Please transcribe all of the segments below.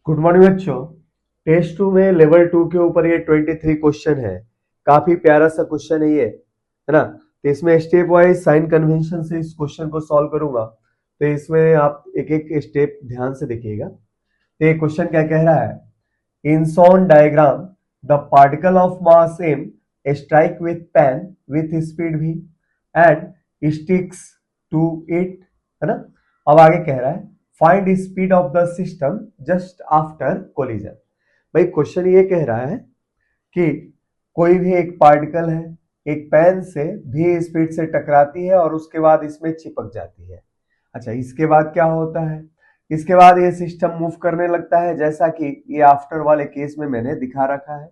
Good morning बच्चों। Test 2 में level 2 के ऊपर ये 23 क्वेश्चन है। काफी प्यारा सा क्वेश्चन है ये, है ना। तो इसमें स्टेप वाइज साइन कन्वेंशन से इस क्वेश्चन को सॉल्व करूंगा। तो इसमें आप एक एक स्टेप ध्यान से देखिएगा। तो ये क्वेश्चन क्या कह रहा है, इन shown diagram the particle of mass m strike with pen with speed v and sticks to it, है ना। अब आगे कह रहा है find speed of the system just after collision. भाई क्वेश्चन ये कह रहा है कि कोई भी एक पार्टिकल है, एक पेन से भी स्पीड से टकराती है और उसके बाद इसमें चिपक जाती है। अच्छा, इसके बाद क्या होता है, इसके बाद ये सिस्टम मूव करने लगता है, जैसा कि ये आफ्टर वाले केस में मैंने दिखा रखा है।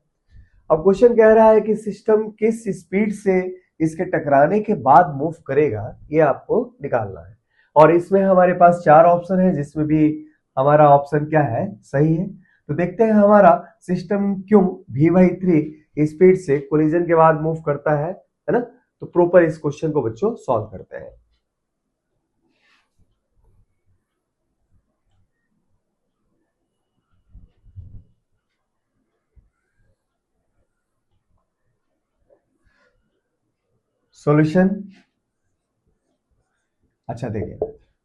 अब क्वेश्चन कह रहा है कि सिस्टम किस स्पीड से इसके टकराने के बाद मूव करेगा, ये आपको निकालना है। और इसमें हमारे पास 4 ऑप्शन है, जिसमें भी हमारा ऑप्शन क्या है, सही है। तो देखते हैं हमारा सिस्टम क्यों v/3 स्पीड से कोलिजन के बाद मूव करता है ना। तो प्रॉपर इस क्वेश्चन को बच्चों सॉल्व करते हैं। सॉल्यूशन, अच्छा देखिए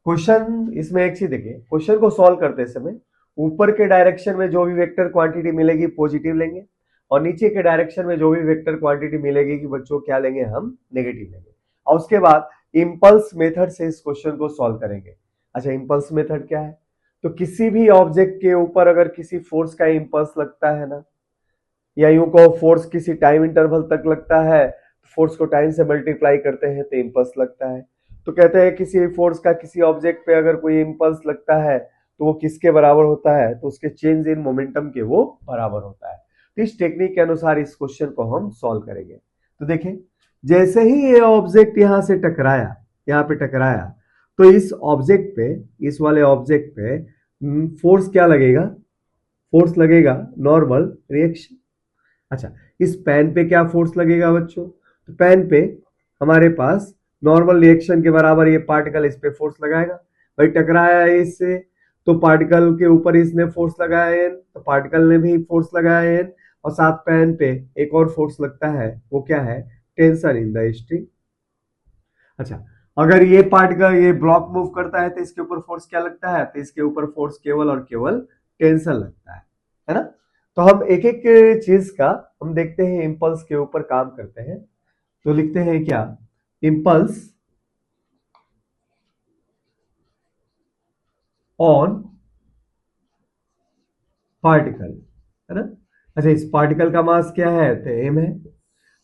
क्वेश्चन, इसमें एक चीज देखिए, क्वेश्चन को सॉल्व करते समय ऊपर के डायरेक्शन में जो भी वेक्टर क्वांटिटी मिलेगी पॉजिटिव लेंगे, और नीचे के डायरेक्शन में जो भी वेक्टर क्वांटिटी मिलेगी कि बच्चों क्या लेंगे, हम नेगेटिव लेंगे। और उसके बाद इंपल्स मेथड से इस क्वेश्चन को सॉल्व करेंगे। अच्छा, इंपल्स मेथड क्या है, तो किसी भी ऑब्जेक्ट के ऊपर अगर किसी फोर्स का इंपल्स लगता है ना, या यूं कहो फोर्स किसी टाइम इंटरवल तक लगता है, फोर्स को टाइम से मल्टीप्लाई करते हैं तो इंपल्स लगता है। तो कहते हैं किसी फोर्स का किसी ऑब्जेक्ट पे अगर कोई इंपल्स लगता है तो वो किसके बराबर होता है, तो उसके चेंज इन मोमेंटम के वो बराबर होता है। तो इस टेक्निक के अनुसार इस क्वेश्चन को हम सॉल्व करेंगे। तो देखें, जैसे ही ये ऑब्जेक्ट यहां से टकराया, यहाँ पे टकराया, तो इस ऑब्जेक्ट पे, इस वाले ऑब्जेक्ट पे फोर्स क्या लगेगा, फोर्स लगेगा नॉर्मल रिएक्शन। अच्छा, इस पेन पे क्या फोर्स लगेगा बच्चों, तो पेन पे हमारे पास नॉर्मल रिएक्शन के बराबर ये पार्टिकल इस पे फोर्स लगाएगा। भाई टकराया है इससे, तो पार्टिकल के ऊपर इसने फोर्स लगाया एन, तो पार्टिकल ने भी फोर्स लगाया एन, और साथ पेन पे एक और फोर्स लगता है, वो क्या है, टेंशन इन द स्ट्रिंग। अच्छा, अगर ये पार्टिकल, ये ब्लॉक मूव करता है तो इसके ऊपर फोर्स क्या लगता है, तो इसके ऊपर फोर्स केवल और केवल टेंशन लगता है ना। तो हम एक एक चीज का हम देखते हैं, इंपल्स के ऊपर काम करते हैं। तो लिखते हैं क्या, इंपल्स ऑन पार्टिकल, है ना। अच्छा, इस पार्टिकल का मास क्या है, तो एम है।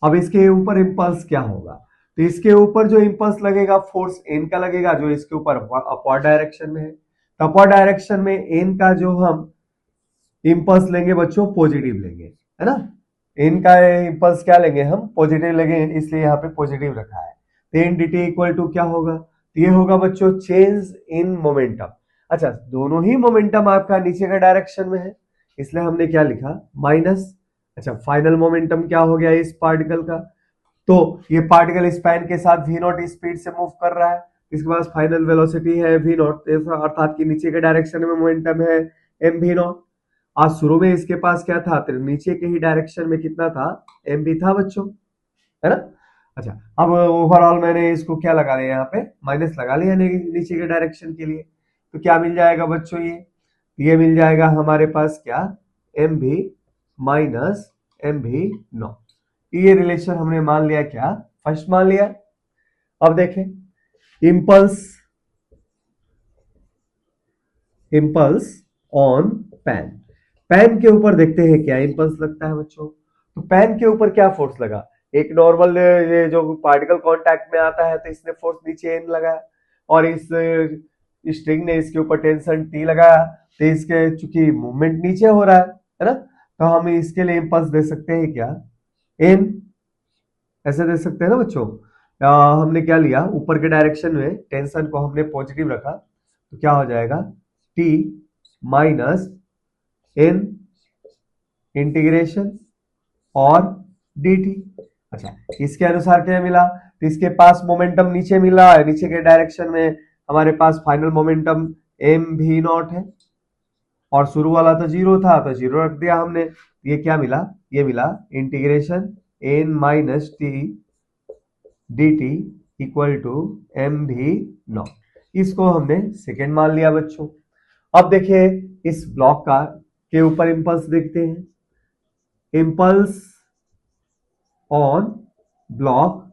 अब इसके ऊपर इंपल्स क्या होगा, तो इसके ऊपर जो इंपल्स लगेगा फोर्स एन का लगेगा, जो इसके ऊपर अपवर्ड डायरेक्शन में है। तो अपवर्ड डायरेक्शन में एन का जो हम इंपल्स लेंगे बच्चों, पॉजिटिव लेंगे, है ना। इनका इंपल्स क्या लेंगे, हम पॉजिटिव लेंगे, इसलिए यहाँ पे पॉजिटिव रखा है। तो इन dt इक्वल टू क्या होगा, तो ये होगा बच्चों चेंज इन मोमेंटम। अच्छा, दोनों ही मोमेंटम आपका नीचे का डायरेक्शन में है, इसलिए हमने क्या लिखा, माइनस। अच्छा, फाइनल मोमेंटम क्या हो गया इस पार्टिकल का, तो ये पार्टिकल इस पेन के साथ v नॉट स्पीड से मूव कर रहा है, इसके पास फाइनल वेलोसिटी है v नॉट, अर्थात कि नीचे के डायरेक्शन में मोमेंटम है m v नॉट। आज शुरू में इसके पास क्या था, तो नीचे के ही डायरेक्शन में कितना था, m v था बच्चों, है ना। अच्छा, अब ओवरऑल मैंने इसको क्या लगा लिया, यहाँ पे माइनस लगा लिया नीचे के डायरेक्शन के लिए। तो क्या मिल जाएगा बच्चों, ये मिल जाएगा हमारे पास क्या, M V minus M V not. ये रिलेशन हमने मान लिया क्या, फर्स्ट मान लिया। अब देखें, impulse, impulse on pen, pen के ऊपर देखते हैं क्या इंपल्स लगता है बच्चों। तो पेन के ऊपर क्या फोर्स लगा, एक नॉर्मल ये जो पार्टिकल कांटेक्ट में आता है तो इसने फोर्स नीचे एन लगाया, और इस स्ट्रिंग ने इसके ऊपर टेंशन टी लगाया, तो इसके चूंकि मूवमेंट नीचे हो रहा है ना, तो हम इसके लिए इंपल्स दे सकते हैं क्या, एन, ऐसे दे सकते हैं ना बच्चों। हमने क्या लिया, ऊपर के डायरेक्शन में टेंशन को हमने पॉजिटिव रखा, तो क्या हो जाएगा, टी माइनस एन इंटीग्रेशन और dt। अच्छा, इसके अनुसार क्या मिला, तो इसके पास मोमेंटम नीचे मिला है, नीचे के डायरेक्शन में हमारे पास final momentum M V not है और शुरू वाला तो जीरो था तो जीरो रख दिया हमने। ये क्या मिला, ये मिला integration n minus T D T equal to M V not, इसको हमने सेकेंड मान लिया बच्चों। अब देखिए इस ब्लॉक का के ऊपर इंपल्स देखते हैं, impulse on block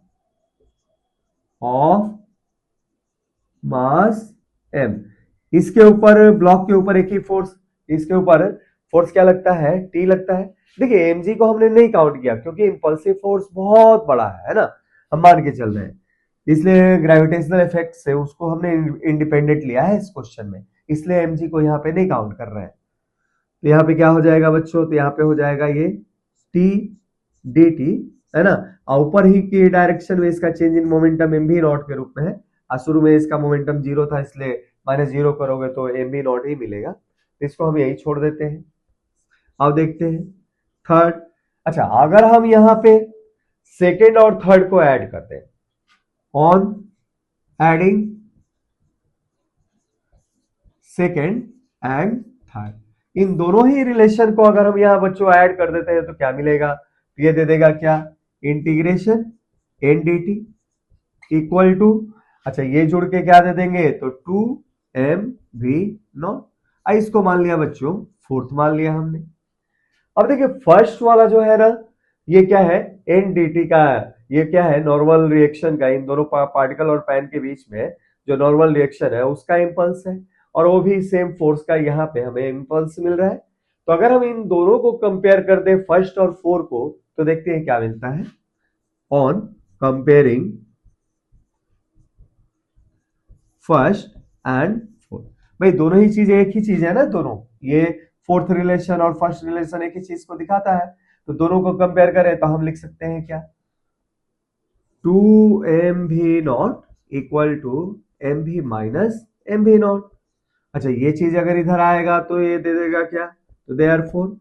of mass m, इसके ऊपर ब्लॉक के ऊपर एक ही फोर्स, इसके ऊपर फोर्स क्या लगता है, टी लगता है। देखिए mg को हमने नहीं काउंट किया क्योंकि इंपल्सिव फोर्स बहुत बड़ा है ना, हम मान के चल रहे हैं, इसलिए ग्रेविटेशनल इफेक्ट से उसको हमने इंडिपेंडेंट लिया है इस क्वेश्चन में, इसलिए mg को यहाँ पे नहीं काउंट कर रहे हैं। तो यहाँ पे क्या हो जाएगा बच्चों, तो यहाँ पे हो जाएगा ये टी डी टी, है ना, और ऊपर ही की डायरेक्शन में इसका change in momentum M V not के रूप में है, और शुरू में इसका मोमेंटम जीरो था इसलिए माइनस जीरो करोगे तो एम भी नॉट ही मिलेगा, तो इसको हम यही छोड़ देते हैं। अब देखते हैं थर्ड। अच्छा अगर हम यहाँ पे सेकेंड और थर्ड को ऐड करते हैं, on adding second and third, इन दोनों ही रिलेशन को अगर हम यहां बच्चों ऐड कर देते हैं तो क्या मिलेगा, तो ये दे देगा क्या, integration N D T equal to, अच्छा ये जुड़ के क्या दे देंगे, तो टू एम वी नॉट, इसको मान लिया बच्चों फोर्थ मान लिया हमने। अब देखिए फर्स्ट वाला जो है ना, ये क्या है, एन डी टी का, ये क्या है, नॉर्मल रिएक्शन का, इन दोनों पार्टिकल और पैन के बीच में जो नॉर्मल रिएक्शन है उसका इंपल्स है, और वो भी सेम फोर्स का यहाँ पे हमें इंपल्स मिल रहा है। तो अगर हम इन दोनों को कंपेयर कर दे फर्स्ट और फोर को, तो देखते हैं क्या मिलता है, on comparing first and fourth, भाई दोनों ही चीजें एक ही चीज है ना, दोनों ये फोर्थ रिलेशन और फर्स्ट रिलेशन एक ही चीज को दिखाता है, तो दोनों को कंपेयर करें तो हम लिख सकते हैं क्या, to M V not equal to M V minus M V not. अच्छा ये चीज अगर इधर आएगा तो ये दे देगा क्या, तो देयरफॉर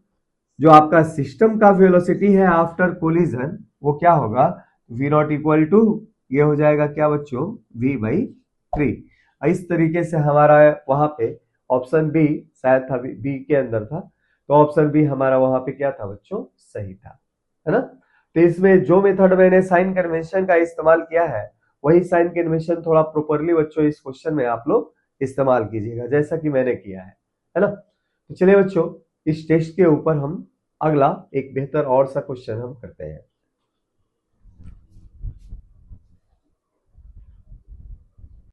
जो आपका सिस्टम का वेलोसिटी है आफ्टर कोलिजन वो क्या होगा, वी नॉट इक्वल टू, ये हो जाएगा क्या बच्चों, v बाई 3। इस तरीके से हमारा वहां पे ऑप्शन बी शायद था, बी के अंदर था, तो ऑप्शन बी हमारा वहां पे क्या था बच्चों, सही था, है ना। तो इसमें जो मेथड मैंने साइन कन्वेंशन का इस्तेमाल किया है वही साइन कन्वेंशन थोड़ा प्रॉपरली बच्चों इस क्वेश्चन में आप लोग इस्तेमाल कीजिएगा जैसा कि मैंने किया है ना। तो चलिए बच्चों इस टेस्ट के ऊपर हम अगला एक बेहतर और सा क्वेश्चन हम करते हैं।